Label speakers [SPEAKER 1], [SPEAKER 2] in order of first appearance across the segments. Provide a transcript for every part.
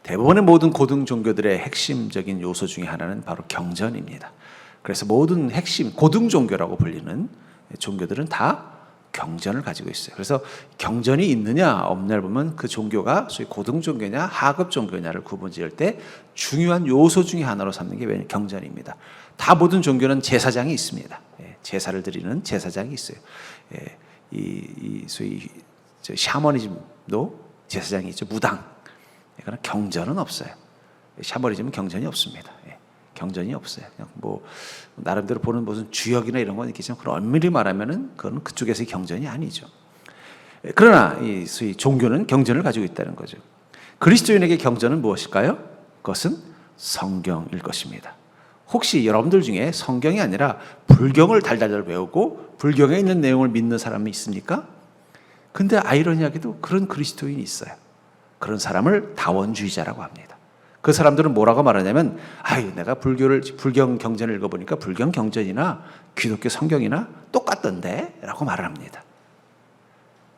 [SPEAKER 1] 대부분의 모든 고등 종교들의 핵심적인 요소 중에 하나는 바로 경전입니다. 그래서 모든 핵심 고등 종교라고 불리는 종교들은 다 경전을 가지고 있어요. 그래서 경전이 있느냐 없느냐를 보면 그 종교가 소위 고등 종교냐 하급 종교냐를 구분지을 때 중요한 요소 중에 하나로 삼는 게 경전입니다. 다 모든 종교는 제사장이 있습니다. 제사를 드리는 제사장이 있어요. 소위 샤머니즘도 제사장이 있죠. 무당. 그러나 경전은 없어요. 샤머니즘은 경전이 없습니다. 경전이 없어요. 그냥 뭐 나름대로 보는 무슨 주역이나 이런 건 있겠지만 그런 엄밀히 말하면은 그건 그쪽에서의 경전이 아니죠. 그러나 이 소위 종교는 경전을 가지고 있다는 거죠. 그리스도인에게 경전은 무엇일까요? 그것은 성경일 것입니다. 혹시 여러분들 중에 성경이 아니라 불경을 달달달 외우고 불경에 있는 내용을 믿는 사람이 있습니까? 근데 아이러니하게도 그런 그리스도인이 있어요. 그런 사람을 다원주의자라고 합니다. 그 사람들은 뭐라고 말하냐면, 내가 불경 경전을 읽어보니까 불경 경전이나 기독교 성경이나 똑같던데? 라고 말을 합니다.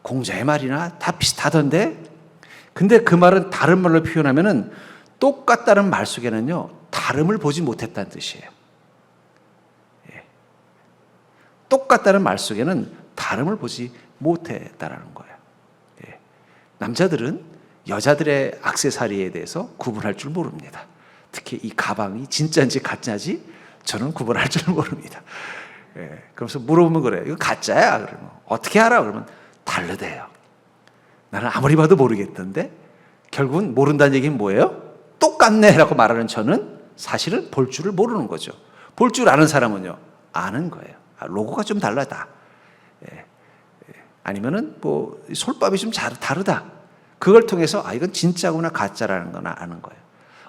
[SPEAKER 1] 공자의 말이나 다 비슷하던데? 근데 그 말은 다른 말로 표현하면은 똑같다는 말 속에는요, 다름을 보지 못했다는 뜻이에요. 똑같다는 말 속에는 다름을 보지 못했다라는 거예요. 남자들은 여자들의 액세서리에 대해서 구분할 줄 모릅니다. 특히 이 가방이 진짜인지 가짜인지 저는 구분할 줄 모릅니다. 그래서 물어보면 그래요. 이거 가짜야? 그러면 어떻게 알아? 그러면 다르대요. 나는 아무리 봐도 모르겠던데 결국은 모른다는 얘기는 뭐예요? 똑같네 라고 말하는 저는 사실은 볼 줄을 모르는 거죠. 볼 줄 아는 사람은요, 아는 거예요. 로고가 좀 달라다. 아니면은 뭐 솔밥이 좀 다르다. 그걸 통해서 이건 진짜구나 가짜라는 건 아는 거예요.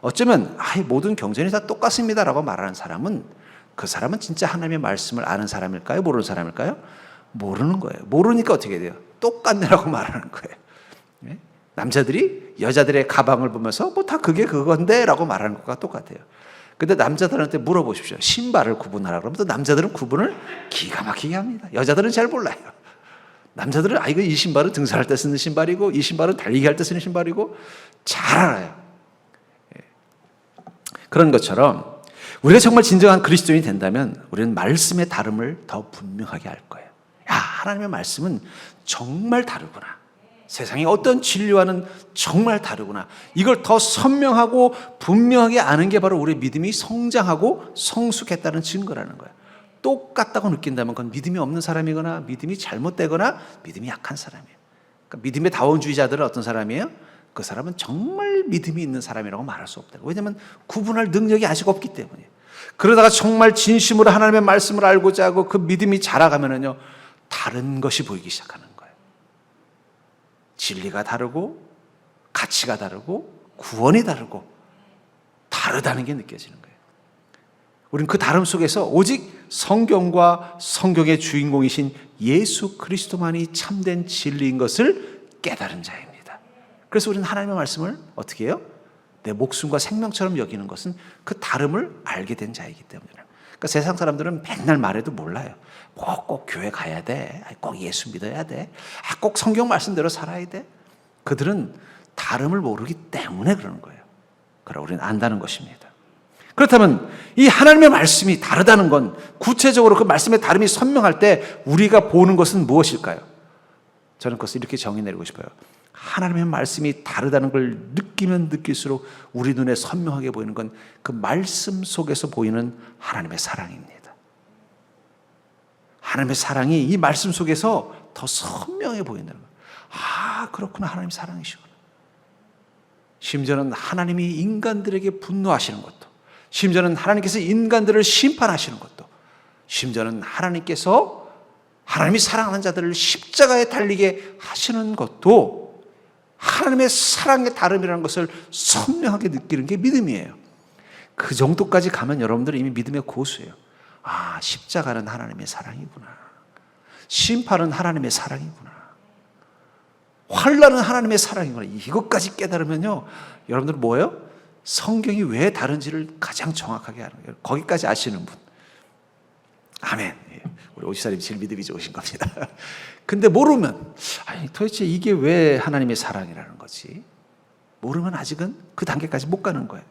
[SPEAKER 1] 어쩌면 모든 경전이 다 똑같습니다라고 말하는 사람은 그 사람은 진짜 하나님의 말씀을 아는 사람일까요? 모르는 사람일까요? 모르는 거예요. 모르니까 어떻게 돼요? 똑같네라고 말하는 거예요. 남자들이 여자들의 가방을 보면서 뭐 다 그게 그건데 라고 말하는 것과 똑같아요. 근데 남자들한테 물어보십시오. 신발을 구분하라 그러면 또 남자들은 구분을 기가 막히게 합니다. 여자들은 잘 몰라요. 남자들은 이거 이 신발은 등산할 때 쓰는 신발이고 이 신발은 달리기 할 때 쓰는 신발이고 잘 알아요. 그런 것처럼 우리가 정말 진정한 그리스도인이 된다면 우리는 말씀의 다름을 더 분명하게 알 거예요. 하나님의 말씀은 정말 다르구나. 세상의 어떤 진리와는 정말 다르구나. 이걸 더 선명하고 분명하게 아는 게 바로 우리의 믿음이 성장하고 성숙했다는 증거라는 거예요. 똑같다고 느낀다면 그건 믿음이 없는 사람이거나 믿음이 잘못되거나 믿음이 약한 사람이에요. 그러니까 믿음의 다원주의자들은 어떤 사람이에요? 그 사람은 정말 믿음이 있는 사람이라고 말할 수 없다. 왜냐하면 구분할 능력이 아직 없기 때문이에요. 그러다가 정말 진심으로 하나님의 말씀을 알고자 하고 그 믿음이 자라가면은요, 다른 것이 보이기 시작하는 거예요. 진리가 다르고 가치가 다르고 구원이 다르고 다르다는 게 느껴지는 거예요. 우리는 그 다름 속에서 오직 성경과 성경의 주인공이신 예수 그리스도만이 참된 진리인 것을 깨달은 자입니다. 그래서 우리는 하나님의 말씀을 어떻게 해요? 내 목숨과 생명처럼 여기는 것은 그 다름을 알게 된 자이기 때문에. 그러니까 세상 사람들은 맨날 말해도 몰라요. 꼭 교회 가야 돼. 꼭 예수 믿어야 돼. 꼭 성경 말씀대로 살아야 돼. 그들은 다름을 모르기 때문에 그러는 거예요. 그러나 우리는 안다는 것입니다. 그렇다면 이 하나님의 말씀이 다르다는 건 구체적으로 그 말씀의 다름이 선명할 때 우리가 보는 것은 무엇일까요? 저는 그것을 이렇게 정의 내리고 싶어요. 하나님의 말씀이 다르다는 걸 느끼면 느낄수록 우리 눈에 선명하게 보이는 건 그 말씀 속에서 보이는 하나님의 사랑입니다. 하나님의 사랑이 이 말씀 속에서 더 선명해 보인다는 거예요. 그렇구나. 하나님 사랑이시구나. 심지어는 하나님이 인간들에게 분노하시는 것도, 심지어는 하나님께서 인간들을 심판하시는 것도, 심지어는 하나님께서 하나님이 사랑하는 자들을 십자가에 달리게 하시는 것도 하나님의 사랑의 다름이라는 것을 선명하게 느끼는 게 믿음이에요. 그 정도까지 가면 여러분들은 이미 믿음의 고수예요. 십자가는 하나님의 사랑이구나. 심판은 하나님의 사랑이구나. 환난은 하나님의 사랑이구나. 이것까지 깨달으면요, 여러분들은 뭐예요? 성경이 왜 다른지를 가장 정확하게 아는 거예요. 거기까지 아시는 분. 아멘. 우리 오시사님 제일 믿음이 좋으신 겁니다. 근데 모르면 도대체 이게 왜 하나님의 사랑이라는 거지? 모르면 아직은 그 단계까지 못 가는 거예요.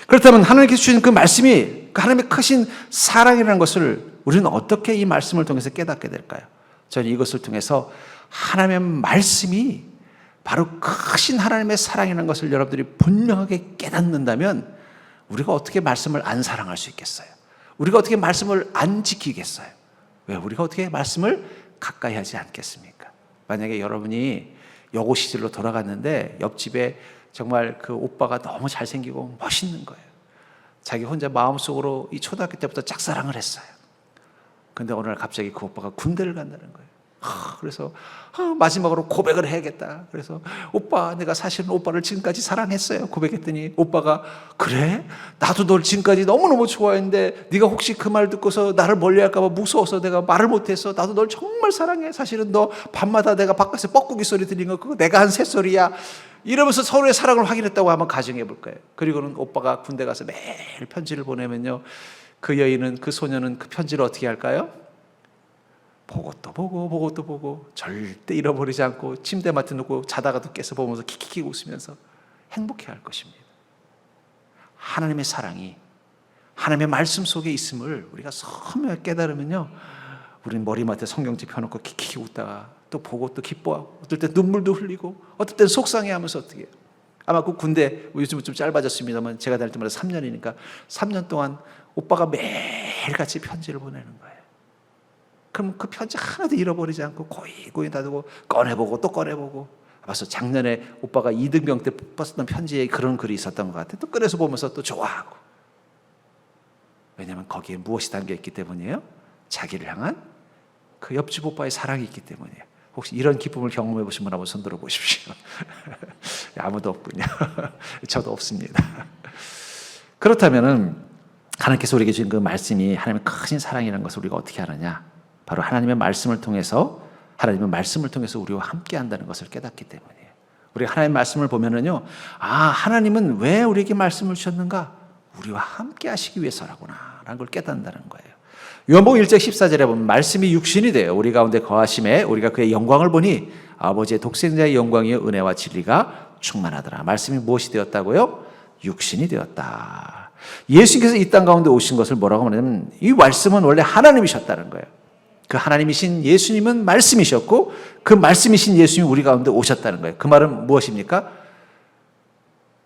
[SPEAKER 1] 그렇다면 하나님께서 주신 그 말씀이 그 하나님의 크신 사랑이라는 것을 우리는 어떻게 이 말씀을 통해서 깨닫게 될까요? 저는 이것을 통해서 하나님의 말씀이 바로 크신 하나님의 사랑이라는 것을 여러분들이 분명하게 깨닫는다면 우리가 어떻게 말씀을 안 사랑할 수 있겠어요? 우리가 어떻게 말씀을 안 지키겠어요? 왜? 우리가 어떻게 말씀을 가까이 하지 않겠습니까? 만약에 여러분이 여고 시절로 돌아갔는데 옆집에 정말 그 오빠가 너무 잘생기고 멋있는 거예요. 자기 혼자 마음속으로 이 초등학교 때부터 짝사랑을 했어요. 근데 어느 날 갑자기 그 오빠가 군대를 간다는 거예요. 그래서 마지막으로 고백을 해야겠다. 그래서 오빠, 내가 사실은 오빠를 지금까지 사랑했어요. 고백했더니 오빠가, 그래? 나도 널 지금까지 너무너무 좋아했는데 네가 혹시 그 말 듣고서 나를 멀리할까 봐 무서워서 내가 말을 못했어. 나도 널 정말 사랑해. 사실은 너 밤마다 내가 바깥에서 뻐꾸기 소리 들리는 거 그거 내가 한 새소리야. 이러면서 서로의 사랑을 확인했다고 한번 가정해 볼 거예요. 그리고는 오빠가 군대 가서 매일 편지를 보내면요, 그 여인은, 그 소녀는 그 편지를 어떻게 할까요? 보고 또 보고 보고 또 보고 절대 잃어버리지 않고 침대 맡에 놓고 자다가도 깨서 보면서 키키키 웃으면서 행복해할 것입니다. 하나님의 사랑이 하나님의 말씀 속에 있음을 우리가 선명하게 깨달으면요, 우리는 머리맡에 성경책 펴놓고 키키키 웃다가 또 보고 또 기뻐하고 어떨 때 눈물도 흘리고 어떨 땐 속상해하면서 어떻게 해요? 아마 그 군대 요즘은 좀 짧아졌습니다만 제가 다닐 때마다 3년이니까 3년 동안 오빠가 매일같이 편지를 보내는 거예요. 그럼 그 편지 하나도 잃어버리지 않고 고이 놔두고 꺼내보고 또 꺼내보고. 벌써 작년에 오빠가 2등병 때 썼던 편지에 그런 글이 있었던 것 같아요. 또 꺼내서 보면서 또 좋아하고. 왜냐하면 거기에 무엇이 담겨있기 때문이에요? 자기를 향한 그 옆집 오빠의 사랑이 있기 때문이에요. 혹시 이런 기쁨을 경험해 보신 분 한번 손 들어 보십시오. 아무도 없군요. 저도 없습니다. 그렇다면 하나님께서 우리에게 주신 그 말씀이 하나님의 크신 사랑이라는 것을 우리가 어떻게 하느냐? 바로 하나님의 말씀을 통해서, 하나님의 말씀을 통해서 우리와 함께 한다는 것을 깨닫기 때문이에요. 우리가 하나님의 말씀을 보면은요, 하나님은 왜 우리에게 말씀을 주셨는가? 우리와 함께 하시기 위해서라구나 라는 걸 깨닫는다는 거예요. 요한복음 1장 14절에 보면 말씀이 육신이 되어 우리 가운데 거하심에 우리가 그의 영광을 보니 아버지의 독생자의 영광이요 은혜와 진리가 충만하더라. 말씀이 무엇이 되었다고요? 육신이 되었다. 예수님께서 이 땅 가운데 오신 것을 뭐라고 하냐면, 이 말씀은 원래 하나님이셨다는 거예요. 그 하나님이신 예수님은 말씀이셨고 그 말씀이신 예수님이 우리 가운데 오셨다는 거예요. 그 말은 무엇입니까?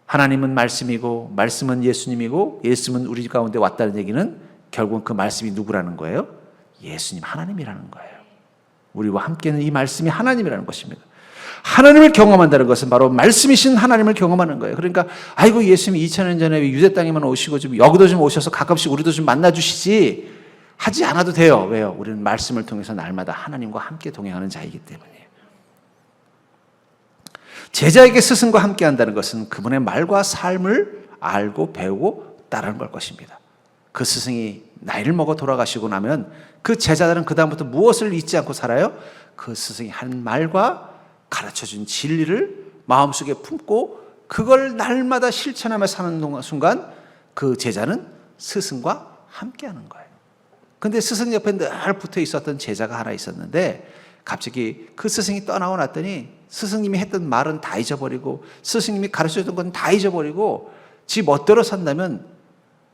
[SPEAKER 1] 하나님은 말씀이고 말씀은 예수님이고 예수님은 우리 가운데 왔다는 얘기는 결국은 그 말씀이 누구라는 거예요? 예수님, 하나님이라는 거예요. 우리와 함께는 이 말씀이 하나님이라는 것입니다. 하나님을 경험한다는 것은 바로 말씀이신 하나님을 경험하는 거예요. 그러니까 아이고 예수님이 2000년 전에 유대 땅에만 오시고 좀 여기도 좀 오셔서 가끔씩 우리도 좀 만나주시지 하지 않아도 돼요. 왜요? 우리는 말씀을 통해서 날마다 하나님과 함께 동행하는 자이기 때문이에요. 제자에게 스승과 함께 한다는 것은 그분의 말과 삶을 알고 배우고 따르는 걸 것입니다. 그 스승이 나이를 먹어 돌아가시고 나면 그 제자들은 그 다음부터 무엇을 잊지 않고 살아요? 그 스승이 한 말과 가르쳐준 진리를 마음속에 품고 그걸 날마다 실천하며 사는 순간 그 제자는 스승과 함께 하는 거예요. 근데 스승 옆에 늘 붙어 있었던 제자가 하나 있었는데 갑자기 그 스승이 떠나고 났더니 스승님이 했던 말은 다 잊어버리고 스승님이 가르쳐줬던 건 다 잊어버리고 지 멋대로 산다면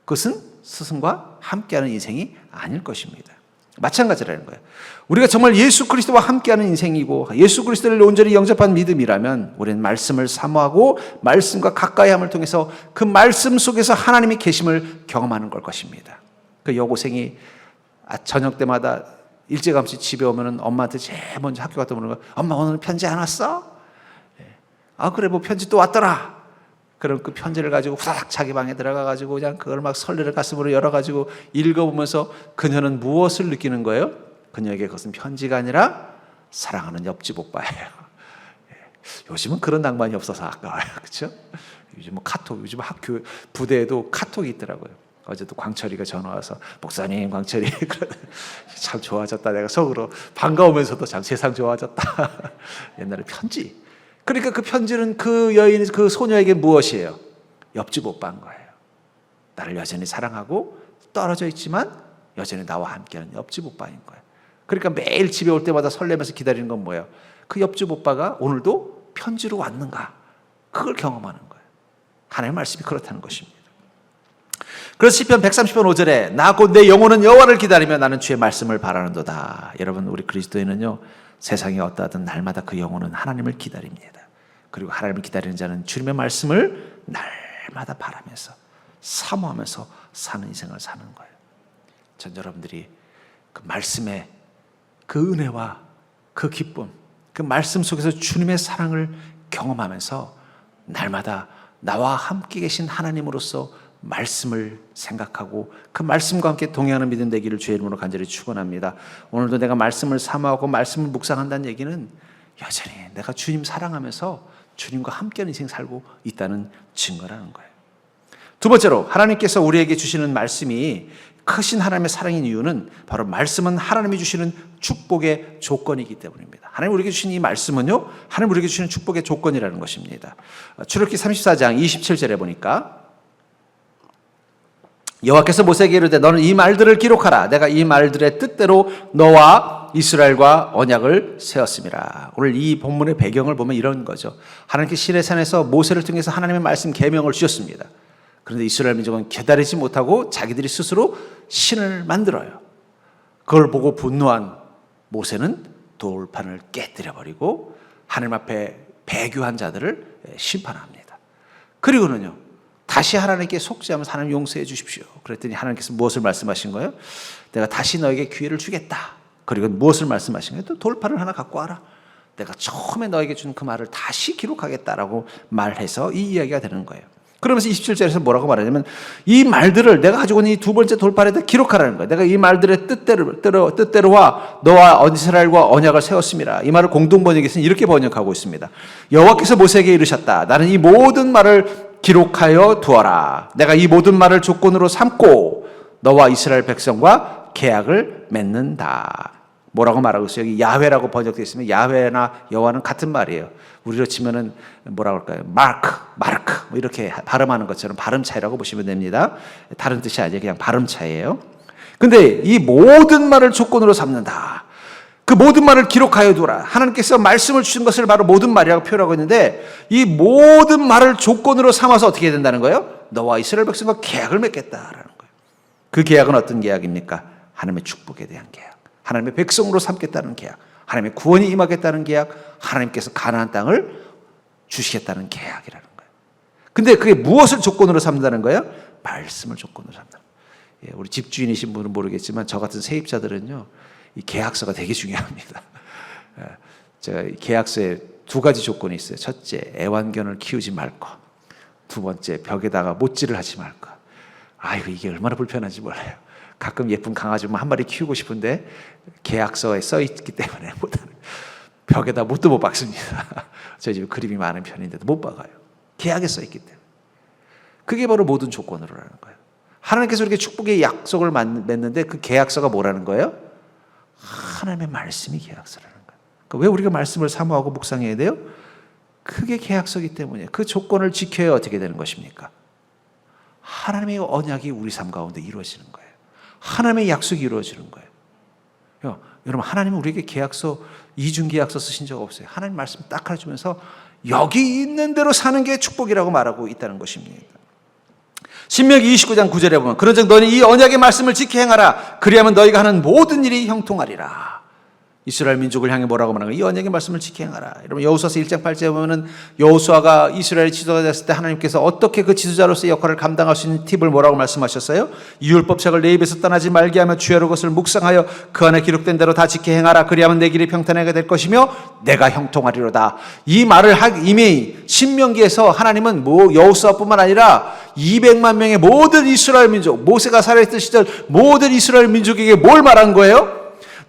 [SPEAKER 1] 그것은 스승과 함께하는 인생이 아닐 것입니다. 마찬가지라는 거예요. 우리가 정말 예수 그리스도와 함께하는 인생이고 예수 그리스도를 온전히 영접한 믿음이라면 우리는 말씀을 사모하고 말씀과 가까이함을 통해서 그 말씀 속에서 하나님의 계심을 경험하는 걸 것입니다. 그 여고생이 저녁 때마다 일찌감치 집에 오면은 엄마한테 제일 먼저 학교 갔다 오는 거, 엄마 오늘 편지 안 왔어? 그래 뭐 편지 또 왔더라. 그럼 그 편지를 가지고 후다닥 자기 방에 들어가 가지고 그냥 그걸 막 설레를 가슴으로 열어 가지고 읽어보면서 그녀는 무엇을 느끼는 거예요? 그녀에게 그것은 편지가 아니라 사랑하는 옆집 오빠예요. 요즘은 그런 낭만이 없어서 아까워요, 그렇죠? 요즘 뭐 카톡, 요즘 학교 부대에도 카톡이 있더라고요. 어제도 광철이가 전화 와서 목사님, 광철이 참 좋아졌다. 내가 속으로 반가우면서도 참 세상 좋아졌다. 옛날에 편지. 그러니까 그 편지는 그 여인, 그 소녀에게 무엇이에요? 옆집 오빠인 거예요. 나를 여전히 사랑하고 떨어져 있지만 여전히 나와 함께하는 옆집 오빠인 거예요. 그러니까 매일 집에 올 때마다 설레면서 기다리는 건 뭐예요? 그 옆집 오빠가 오늘도 편지로 왔는가? 그걸 경험하는 거예요. 하나님의 말씀이 그렇다는 것입니다. 그래서 시편 130편 5절에 나 곧 내 영혼은 여호와를 기다리며 나는 주의 말씀을 바라는도다. 여러분, 우리 그리스도인은요, 세상이 어떠하든 날마다 그 영혼은 하나님을 기다립니다. 그리고 하나님을 기다리는 자는 주님의 말씀을 날마다 바라면서 사모하면서 사는 인생을 사는 거예요. 전 여러분들이 그 말씀의 그 은혜와 그 기쁨, 그 말씀 속에서 주님의 사랑을 경험하면서 날마다 나와 함께 계신 하나님으로서 말씀을 생각하고 그 말씀과 함께 동행하는 믿음 되기를 주의 이름으로 간절히 축원합니다. 오늘도 내가 말씀을 사모하고 말씀을 묵상한다는 얘기는 여전히 내가 주님 사랑하면서 주님과 함께하는 인생 살고 있다는 증거라는 거예요. 두 번째로 하나님께서 우리에게 주시는 말씀이 크신 하나님의 사랑인 이유는 바로 말씀은 하나님이 주시는 축복의 조건이기 때문입니다. 하나님 우리에게 주신 이 말씀은요, 하나님 우리에게 주시는 축복의 조건이라는 것입니다. 출애굽기 34장 27절에 보니까 여호와께서 모세에게 이르되 너는 이 말들을 기록하라. 내가 이 말들의 뜻대로 너와 이스라엘과 언약을 세웠음이라. 오늘 이 본문의 배경을 보면 이런 거죠. 하나님께 시내산에서 모세를 통해서 하나님의 말씀 계명을 주셨습니다. 그런데 이스라엘 민족은 기다리지 못하고 자기들이 스스로 신을 만들어요. 그걸 보고 분노한 모세는 돌판을 깨뜨려버리고 하나님 앞에 배교한 자들을 심판합니다. 그리고는요, 다시 하나님께 속죄하면서 하나님 용서해 주십시오. 그랬더니 하나님께서 무엇을 말씀하신 거예요? 내가 다시 너에게 기회를 주겠다. 그리고 무엇을 말씀하신 거예요? 또 돌판을 하나 갖고 와라. 내가 처음에 너에게 준 그 말을 다시 기록하겠다라고 말해서 이 이야기가 되는 거예요. 그러면서 27절에서 뭐라고 말하냐면 이 말들을 내가 가지고 있는 이 두 번째 돌판에다 기록하라는 거예요. 내가 이 말들의 뜻대로와 너와 이스라엘과 언약을 세웠습니다. 이 말을 공동번역에서는 이렇게 번역하고 있습니다. 여호와께서 모세에게 이르셨다. 나는 이 모든 말을 기록하여 두어라. 내가 이 모든 말을 조건으로 삼고 너와 이스라엘 백성과 계약을 맺는다. 뭐라고 말하고 있어요? 여기 야훼라고 번역되어 있으면 야훼나 여호와는 같은 말이에요. 우리로 치면은 뭐라고 할까요? 마르크 뭐 이렇게 발음하는 것처럼 발음 차이라고 보시면 됩니다. 다른 뜻이 아니에요. 그냥 발음 차이예요. 근데 이 모든 말을 조건으로 삼는다. 그 모든 말을 기록하여 두라. 하나님께서 말씀을 주신 것을 바로 모든 말이라고 표현하고 있는데 이 모든 말을 조건으로 삼아서 어떻게 해야 된다는 거예요? 너와 이스라엘 백성과 계약을 맺겠다라는 거예요. 그 계약은 어떤 계약입니까? 하나님의 축복에 대한 계약, 하나님의 백성으로 삼겠다는 계약, 하나님의 구원이 임하겠다는 계약, 하나님께서 가나안 땅을 주시겠다는 계약이라는 거예요. 근데 그게 무엇을 조건으로 삼는다는 거예요? 말씀을 조건으로 삼는다. 예, 우리 집주인이신 분은 모르겠지만 저 같은 세입자들은요, 이 계약서가 되게 중요합니다. 제가 계약서에 두 가지 조건이 있어요. 첫째, 애완견을 키우지 말 것. 두 번째, 벽에다가 못질을 하지 말 것. 아이고, 이게 얼마나 불편한지 몰라요. 가끔 예쁜 강아지 보면 한 마리 키우고 싶은데 계약서에 써 있기 때문에 못하는. 벽에다 못도 못 박습니다. 저희 집에 그림이 많은 편인데도 못 박아요. 계약에 써 있기 때문에. 그게 바로 모든 조건으로라는 거예요. 하나님께서 이렇게 축복의 약속을 맺는데 그 계약서가 뭐라는 거예요? 하나님의 말씀이 계약서라는 거예요. 그러니까 왜 우리가 말씀을 사모하고 묵상해야 돼요? 그게 계약서이기 때문에 그 조건을 지켜야 어떻게 되는 것입니까? 하나님의 언약이 우리 삶 가운데 이루어지는 거예요. 하나님의 약속이 이루어지는 거예요. 여러분, 하나님은 우리에게 계약서, 이중계약서 쓰신 적 없어요. 하나님 말씀 딱 가르치면서 여기 있는 대로 사는 게 축복이라고 말하고 있다는 것입니다. 신명기 29장 9절에 보면 그런즉 너는 이 언약의 말씀을 지켜 행하라. 그리하면 너희가 하는 모든 일이 형통하리라. 이스라엘 민족을 향해 뭐라고 말하는 거예요? 이 언약의 말씀을 지켜 행하라. 여러분, 여호수아서 1장 8절에 보면은 여호수아가 이스라엘의 지도자가 됐을 때 하나님께서 어떻게 그 지도자로서의 역할을 감당할 수 있는 팁을 뭐라고 말씀하셨어요? 율법책을 내 입에서 떠나지 말게 하며 주야로 것을 묵상하여 그 안에 기록된 대로 다 지켜 행하라. 그리하면 내 길이 평탄하게 될 것이며 내가 형통하리로다. 이 말을 이미 신명기에서 하나님은 여호수아뿐만 아니라 200만 명의 모든 이스라엘 민족, 모세가 살아있던 시절 모든 이스라엘 민족에게 뭘 말한 거예요?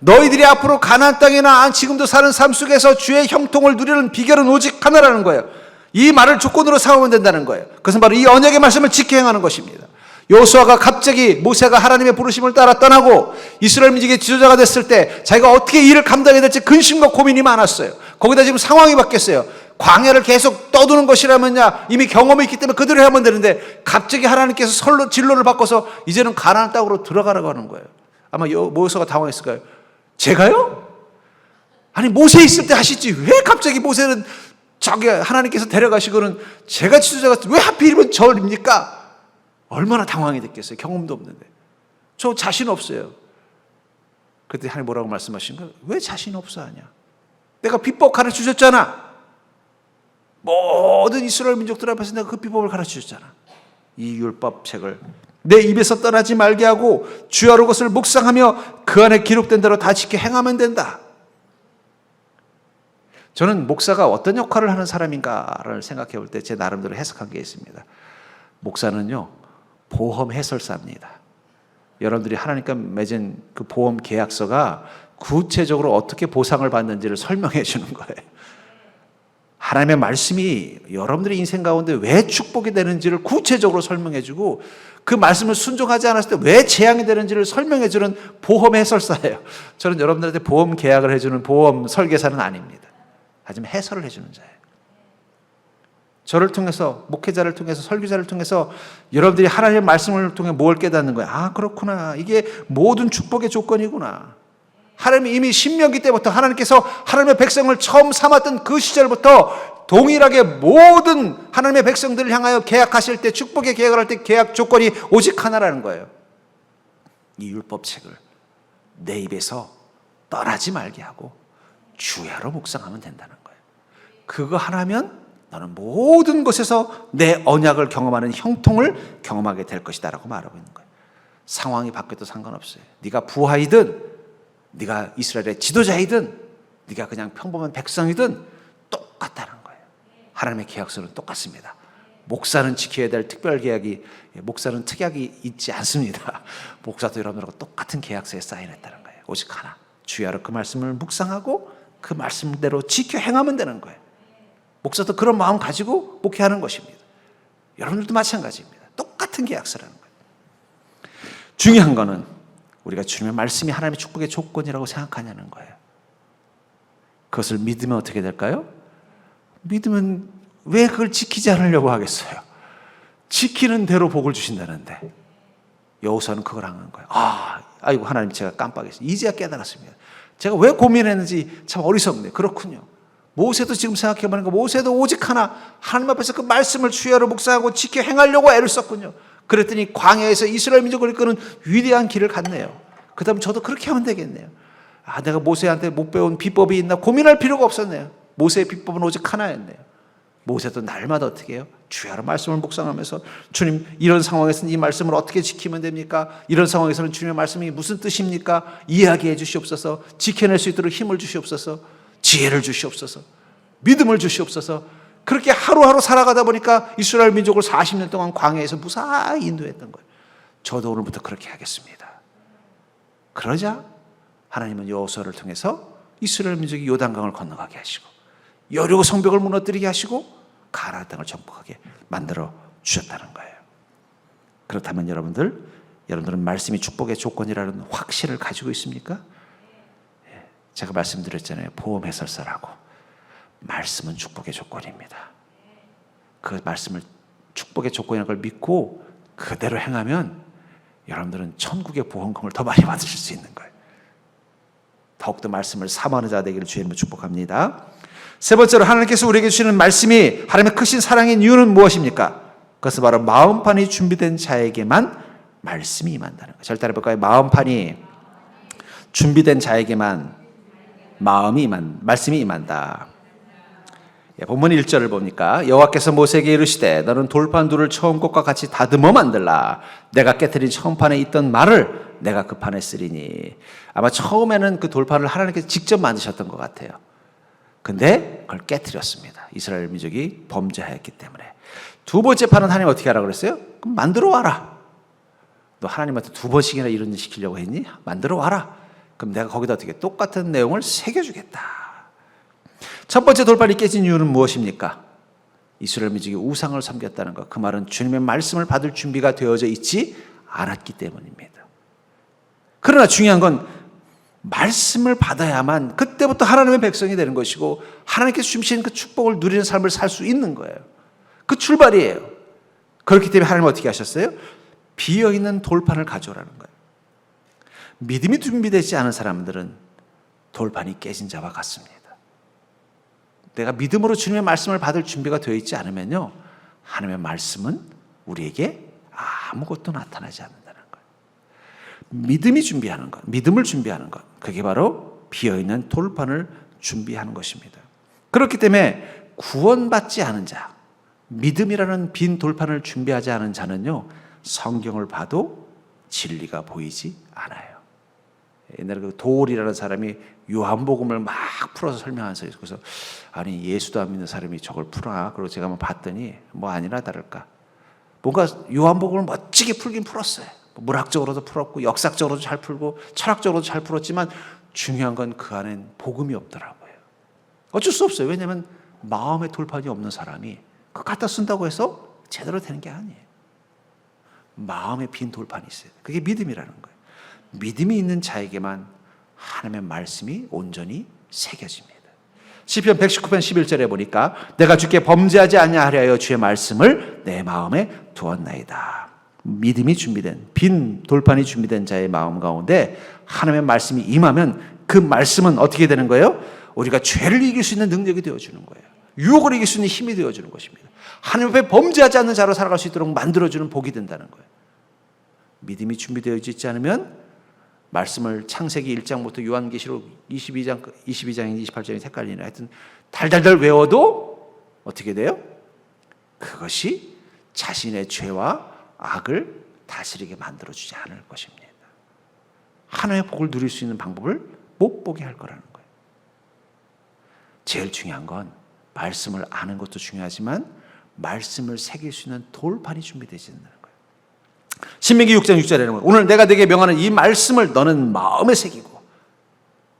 [SPEAKER 1] 너희들이 앞으로 가나안 땅이나 지금도 사는 삶 속에서 주의 형통을 누리는 비결은 오직 하나라는 거예요. 이 말을 조건으로 삼으면 된다는 거예요. 그것은 바로 이 언약의 말씀을 지켜 행하는 것입니다. 여호수아가 갑자기 모세가 하나님의 부르심을 따라 떠나고 이스라엘 민족의 지도자가 됐을 때 자기가 어떻게 일을 감당해야 될지 근심과 고민이 많았어요. 거기다 지금 상황이 바뀌었어요. 광야를 계속 떠도는 것이라면야 이미 경험이 있기 때문에 그대로 하면 되는데 갑자기 하나님께서 진로를 바꿔서 이제는 가나안 땅으로 들어가라고 하는 거예요. 아마 모세가 당황했을 거예요. 제가요? 아니 모세 있을 때 하시지 왜 갑자기 모세는 저기 하나님께서 데려가시고는 제가 지도자가 왜 하필이면 저입니까? 얼마나 당황이 됐겠어요. 경험도 없는데. 저 자신 없어요. 그때 하나님 뭐라고 말씀하신 거예요? 왜 자신 없어 하냐? 내가 비법 가르쳐 주셨잖아. 모든 이스라엘 민족들 앞에서 내가 그 비법을 가르쳐 주셨잖아. 이 율법 책을 내 입에서 떠나지 말게 하고 주야로 것을 묵상하며 그 안에 기록된 대로 다 지켜 행하면 된다. 저는 목사가 어떤 역할을 하는 사람인가를 생각해 볼 때 제 나름대로 해석한 게 있습니다. 목사는요, 보험 해설사입니다. 여러분들이 하나님과 맺은 그 보험 계약서가 구체적으로 어떻게 보상을 받는지를 설명해 주는 거예요. 하나님의 말씀이 여러분들의 인생 가운데 왜 축복이 되는지를 구체적으로 설명해 주고 그 말씀을 순종하지 않았을 때 왜 재앙이 되는지를 설명해 주는 보험 해설사예요. 저는 여러분들한테 보험 계약을 해주는 보험 설계사는 아닙니다. 하지만 해설을 해주는 자예요. 저를 통해서, 목회자를 통해서, 설교자를 통해서 여러분들이 하나님의 말씀을 통해 뭘 깨닫는 거예요? 아, 그렇구나. 이게 모든 축복의 조건이구나. 하나님이 이미 신명기 때부터 하나님께서 하나님의 백성을 처음 삼았던 그 시절부터 동일하게 모든 하나님의 백성들을 향하여 계약하실 때, 축복의 계약을 할 때 계약 조건이 오직 하나라는 거예요. 이 율법책을 내 입에서 떠나지 말게 하고 주야로 묵상하면 된다는 거예요. 그거 하나면 너는 모든 것에서 내 언약을 경험하는 형통을 경험하게 될 것이다 라고 말하고 있는 거예요. 상황이 바뀌어도 상관없어요. 네가 부하이든 네가 이스라엘의 지도자이든 네가 그냥 평범한 백성이든 똑같다는 거예요. 하나님의 계약서는 똑같습니다. 목사는 지켜야 될 특별 계약이, 목사는 특약이 있지 않습니다. 목사도 여러분들하고 똑같은 계약서에 사인했다는 거예요. 오직 하나, 주야로 그 말씀을 묵상하고 그 말씀대로 지켜 행하면 되는 거예요. 목사도 그런 마음 가지고 목회하는 것입니다. 여러분들도 마찬가지입니다. 똑같은 계약서라는 거예요. 중요한 거는 우리가 주님의 말씀이 하나님의 축복의 조건이라고 생각하냐는 거예요. 그것을 믿으면 어떻게 될까요? 믿으면 왜 그걸 지키지 않으려고 하겠어요? 지키는 대로 복을 주신다는데 여호수아는 그걸 안 한 거예요. 아이고 하나님, 제가 깜빡했어요. 이제야 깨달았습니다. 제가 왜 고민했는지 참 어리석네요. 그렇군요. 모세도 지금 생각해보니까 모세도 오직 하나, 하나님 앞에서 그 말씀을 주야로 묵상하고 지켜 행하려고 애를 썼군요. 그랬더니 광야에서 이스라엘 민족을 이끄는 위대한 길을 갔네요. 그 다음 저도 그렇게 하면 되겠네요. 내가 모세한테 못 배운 비법이 있나 고민할 필요가 없었네요. 모세의 비법은 오직 하나였네요. 모세도 날마다 어떻게 해요? 주야로 말씀을 묵상하면서 주님, 이런 상황에서는 이 말씀을 어떻게 지키면 됩니까? 이런 상황에서는 주님의 말씀이 무슨 뜻입니까? 이해하게 해주시옵소서. 지켜낼 수 있도록 힘을 주시옵소서. 지혜를 주시옵소서. 믿음을 주시옵소서. 그렇게 하루하루 살아가다 보니까 이스라엘 민족을 40년 동안 광야에서 무사히 인도했던 거예요. 저도 오늘부터 그렇게 하겠습니다. 그러자 하나님은 여호수아를 통해서 이스라엘 민족이 요단강을 건너가게 하시고 여리고 성벽을 무너뜨리게 하시고 가나안 땅을 정복하게 만들어 주셨다는 거예요. 그렇다면 여러분들은 말씀이 축복의 조건이라는 확신을 가지고 있습니까? 제가 말씀드렸잖아요. 보험 해설사라고. 말씀은 축복의 조건입니다. 그 말씀을 축복의 조건이라는 걸 믿고 그대로 행하면 여러분들은 천국의 보험금을 더 많이 받으실 수 있는 거예요. 더욱더 말씀을 사모하는 자 되기를 주님으로 축복합니다. 세 번째로 하나님께서 우리에게 주시는 말씀이 하나님의 크신 사랑인 이유는 무엇입니까? 그것은 바로 마음판이 준비된 자에게만 말씀이 임한다는 거예요. 절대 해볼까요? 마음판이 준비된 자에게만 말씀이 임한다. 본문 1절을 보니까 여호와께서 모세에게 이르시되 너는 돌판 둘을 처음 것과 같이 다듬어 만들라. 내가 깨뜨린 처음 판에 있던 말을 내가 그 판에 쓰리니. 아마 처음에는 그 돌판을 하나님께서 직접 만드셨던 것 같아요. 근데 그걸 깨뜨렸습니다. 이스라엘 민족이 범죄하였기 때문에. 두 번째 판은 하나님 어떻게 하라고 그랬어요? 그럼 만들어 와라. 너 하나님한테 두 번씩이나 이런 일 시키려고 했니? 만들어 와라. 그럼 내가 거기다 어떻게 똑같은 내용을 새겨주겠다. 첫 번째 돌판이 깨진 이유는 무엇입니까? 이스라엘 민족이 우상을 섬겼다는 것. 그 말은 주님의 말씀을 받을 준비가 되어져 있지 않았기 때문입니다. 그러나 중요한 건 말씀을 받아야만 그때부터 하나님의 백성이 되는 것이고 하나님께서 주신 그 축복을 누리는 삶을 살 수 있는 거예요. 그 출발이에요. 그렇기 때문에 하나님은 어떻게 하셨어요? 비어있는 돌판을 가져오라는 거예요. 믿음이 준비되지 않은 사람들은 돌판이 깨진 자와 같습니다. 내가 믿음으로 주님의 말씀을 받을 준비가 되어 있지 않으면요, 하나님의 말씀은 우리에게 아무것도 나타나지 않는다는 거예요. 믿음이 준비하는 것, 믿음을 준비하는 것, 그게 바로 비어있는 돌판을 준비하는 것입니다. 그렇기 때문에 구원받지 않은 자, 믿음이라는 빈 돌판을 준비하지 않은 자는요, 성경을 봐도 진리가 보이지 않아요. 옛날에 그 도올이라는 사람이 요한복음을 막 풀어서 설명하면서, 그래서 아니 예수도 안 믿는 사람이 저걸 풀어? 그리고 제가 한번 봤더니 뭐 아니나 다를까 뭔가 요한복음을 멋지게 풀긴 풀었어요. 문학적으로도 풀었고 역사적으로도 잘 풀고 철학적으로도 잘 풀었지만 중요한 건 그 안엔 복음이 없더라고요. 어쩔 수 없어요. 왜냐하면 마음의 돌판이 없는 사람이 그거 갖다 쓴다고 해서 제대로 되는 게 아니에요. 마음의 빈 돌판이 있어요. 그게 믿음이라는 거예요. 믿음이 있는 자에게만 하나님의 말씀이 온전히 새겨집니다. 시편 119편 11절에 보니까 내가 주께 범죄하지 아니하려 주의 말씀을 내 마음에 두었나이다. 믿음이 준비된, 빈 돌판이 준비된 자의 마음 가운데 하나님의 말씀이 임하면 그 말씀은 어떻게 되는 거예요? 우리가 죄를 이길 수 있는 능력이 되어주는 거예요. 유혹을 이길 수 있는 힘이 되어주는 것입니다. 하나님 앞에 범죄하지 않는 자로 살아갈 수 있도록 만들어주는 복이 된다는 거예요. 믿음이 준비되어 있지 않으면 말씀을 창세기 1장부터 요한계시록 22장인지 28장인지 헷갈리네. 하여튼 달달달 외워도 어떻게 돼요? 그것이 자신의 죄와 악을 다스리게 만들어주지 않을 것입니다. 하나님의 복을 누릴 수 있는 방법을 못 보게 할 거라는 거예요. 제일 중요한 건 말씀을 아는 것도 중요하지만 말씀을 새길 수 있는 돌판이 준비되지 않는 거예요. 신명기 6장 6절에는 오늘 내가 네게 명하는 이 말씀을 너는 마음에 새기고,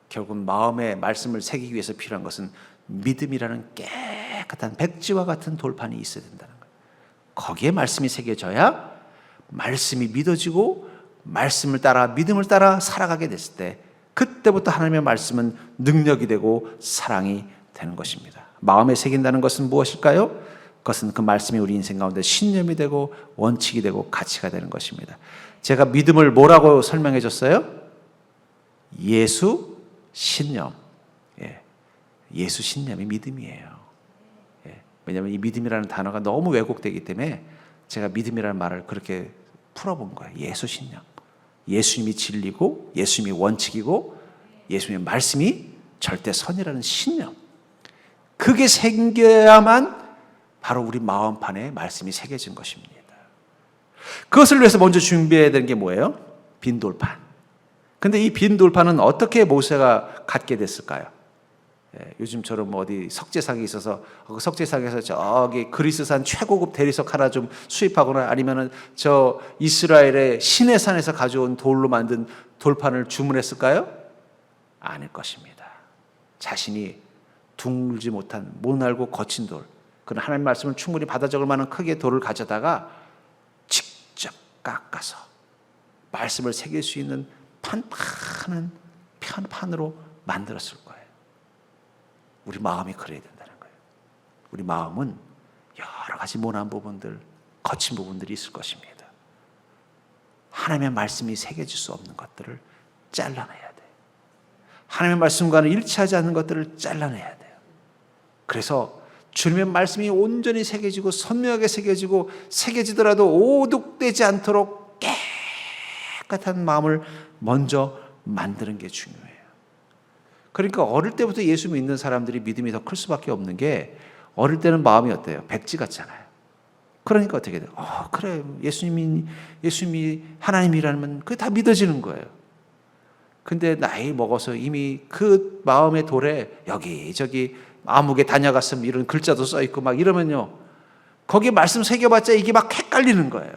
[SPEAKER 1] 결국 마음에 말씀을 새기기 위해서 필요한 것은 믿음이라는 깨끗한 백지와 같은 돌판이 있어야 된다는 거예요. 거기에 말씀이 새겨져야 말씀이 믿어지고 말씀을 따라 믿음을 따라 살아가게 됐을 때 그때부터 하나님의 말씀은 능력이 되고 사랑이 되는 것입니다. 마음에 새긴다는 것은 무엇일까요? 그것은 그 말씀이 우리 인생 가운데 신념이 되고 원칙이 되고 가치가 되는 것입니다. 제가 믿음을 뭐라고 설명해 줬어요? 예수 신념. 예수 신념이 믿음이에요. 왜냐하면 이 믿음이라는 단어가 너무 왜곡되기 때문에 제가 믿음이라는 말을 그렇게 풀어본 거예요. 예수 신념. 예수님이 진리고 예수님이 원칙이고 예수님의 말씀이 절대 선이라는 신념. 그게 생겨야만 바로 우리 마음판에 말씀이 새겨진 것입니다. 그것을 위해서 먼저 준비해야 되는 게 뭐예요? 빈 돌판. 근데 이 빈 돌판은 어떻게 모세가 갖게 됐을까요? 요즘처럼 어디 석재상이 있어서 그 석재상에서 저기 그리스산 최고급 대리석 하나 좀 수입하거나 아니면은 저 이스라엘의 시내산에서 가져온 돌로 만든 돌판을 주문했을까요? 아닐 것입니다. 자신이 둥글지 못한 모날고 거친 돌, 그런 하나님의 말씀을 충분히 받아 적을 만한 크기의 돌을 가져다가 직접 깎아서 말씀을 새길 수 있는 판판한 편판으로 만들었을 거예요. 우리 마음이 그래야 된다는 거예요. 우리 마음은 여러 가지 모난 부분들, 거친 부분들이 있을 것입니다. 하나님의 말씀이 새겨질 수 없는 것들을 잘라내야 돼요. 하나님의 말씀과는 일치하지 않는 것들을 잘라내야 돼요. 그래서 주님의 말씀이 온전히 새겨지고 선명하게 새겨지고 새겨지더라도 오독되지 않도록 깨끗한 마음을 먼저 만드는 게 중요해요. 그러니까 어릴 때부터 예수 믿는 사람들이 믿음이 더 클 수밖에 없는 게 어릴 때는 마음이 어때요? 백지 같잖아요. 그러니까 어떻게 돼요? 그래 예수님이 하나님이라면 그게 다 믿어지는 거예요. 근데 나이 먹어서 이미 그 마음의 돌에 여기저기 암흑에 다녀갔으면 이런 글자도 써있고 막 이러면요, 거기에 말씀 새겨봤자 이게 막 헷갈리는 거예요.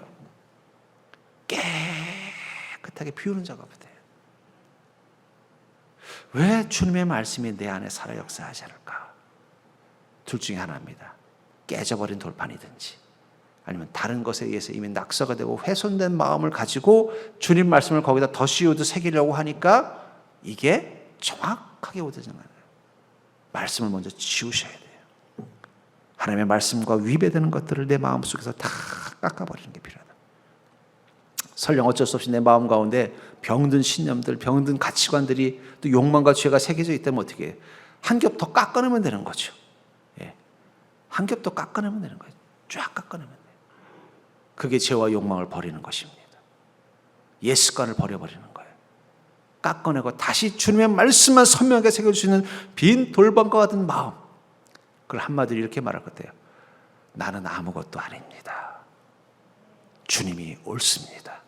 [SPEAKER 1] 깨끗하게 비우는 작업이 돼요. 왜 주님의 말씀이 내 안에 살아 역사하지 않을까? 둘 중에 하나입니다. 깨져버린 돌판이든지 아니면 다른 것에 의해서 이미 낙서가 되고 훼손된 마음을 가지고 주님 말씀을 거기다 더 씌우듯 새기려고 하니까 이게 정확하게 오되지 않아요. 말씀을 먼저 지우셔야 돼요. 하나님의 말씀과 위배되는 것들을 내 마음속에서 다 깎아버리는 게 필요하다. 설령 어쩔 수 없이 내 마음 가운데 병든 신념들, 병든 가치관들이 또 욕망과 죄가 새겨져 있다면 어떻게 해요? 한 겹 더 깎아내면 되는 거죠. 한 겹도 깎아내면 되는 거예요. 쫙 깎아내면 돼요. 그게 죄와 욕망을 버리는 것입니다. 옛 습관을 버려버리는 거예요. 깎아내고 다시 주님의 말씀만 선명하게 새길 수 있는 빈 돌방과 같은 마음. 그걸 한마디로 이렇게 말할 것 같아요. 나는 아무것도 아닙니다. 주님이 옳습니다.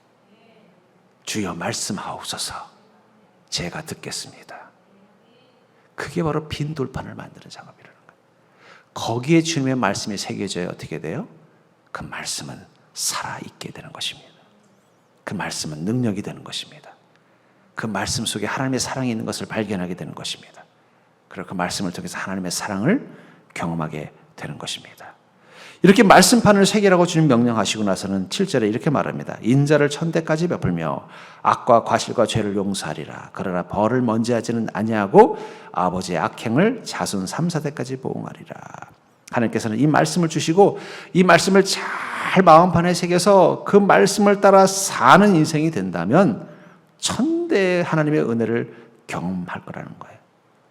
[SPEAKER 1] 주여 말씀하옵소서. 제가 듣겠습니다. 그게 바로 빈 돌판을 만드는 작업이라는 거예요. 거기에 주님의 말씀이 새겨져야 어떻게 돼요? 그 말씀은 살아있게 되는 것입니다. 그 말씀은 능력이 되는 것입니다. 그 말씀 속에 하나님의 사랑이 있는 것을 발견하게 되는 것입니다. 그리고 그 말씀을 통해서 하나님의 사랑을 경험하게 되는 것입니다. 이렇게 말씀판을 새기라고 주님 명령하시고 나서는 7절에 이렇게 말합니다. 인자를 천대까지 베풀며 악과 과실과 죄를 용서하리라. 그러나 벌을 먼지하지는 아니하고 아버지의 악행을 자손 3, 4대까지 보응하리라. 하나님께서는 이 말씀을 주시고 이 말씀을 잘 마음판에 새겨서 그 말씀을 따라 사는 인생이 된다면 천대의 하나님의 은혜를 경험할 거라는 거예요.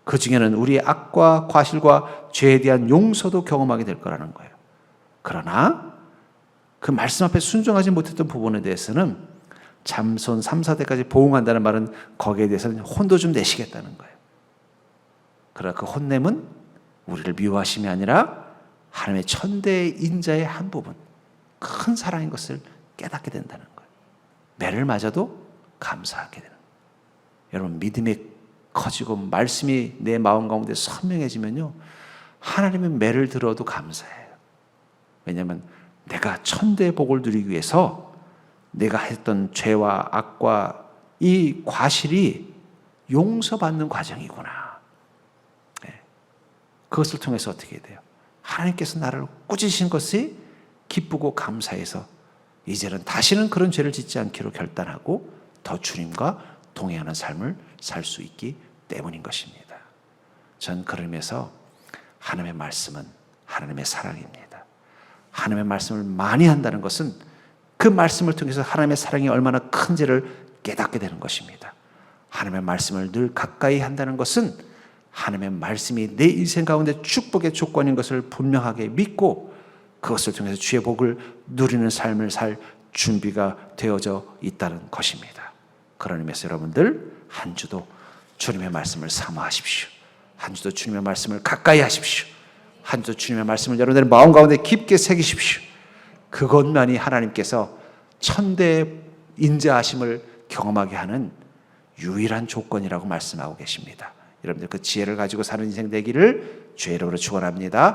[SPEAKER 1] 그 중에는 우리의 악과 과실과 죄에 대한 용서도 경험하게 될 거라는 거예요. 그러나 그 말씀 앞에 순종하지 못했던 부분에 대해서는 잠손 3, 4대까지 보응한다는 말은 거기에 대해서는 혼도 좀 내시겠다는 거예요. 그러나 그 혼냄은 우리를 미워하심이 아니라 하나님의 천대의 인자의 한 부분, 큰 사랑인 것을 깨닫게 된다는 거예요. 매를 맞아도 감사하게 되는 거예요. 여러분 믿음이 커지고 말씀이 내 마음 가운데 선명해지면요, 하나님의 매를 들어도 감사해요. 왜냐하면 내가 천대의 복을 누리기 위해서 내가 했던 죄와 악과 이 과실이 용서받는 과정이구나. 네. 그것을 통해서 어떻게 돼요? 하나님께서 나를 꾸짖으신 것이 기쁘고 감사해서 이제는 다시는 그런 죄를 짓지 않기로 결단하고 더 주님과 동행하는 삶을 살 수 있기 때문인 것입니다. 전 그러면서 하나님의 말씀은 하나님의 사랑입니다. 하나님의 말씀을 많이 한다는 것은 그 말씀을 통해서 하나님의 사랑이 얼마나 큰지를 깨닫게 되는 것입니다. 하나님의 말씀을 늘 가까이 한다는 것은 하나님의 말씀이 내 인생 가운데 축복의 조건인 것을 분명하게 믿고 그것을 통해서 주의 복을 누리는 삶을 살 준비가 되어져 있다는 것입니다. 그런 의미에서 여러분들 한 주도 주님의 말씀을 사모하십시오. 한 주도 주님의 말씀을 가까이 하십시오. 한 주도 주님의 말씀을 여러분들의 마음 가운데 깊게 새기십시오. 그것만이 하나님께서 천대의 인자하심을 경험하게 하는 유일한 조건이라고 말씀하고 계십니다. 여러분들 그 지혜를 가지고 사는 인생 되기를 주의 이름으로 축원합니다.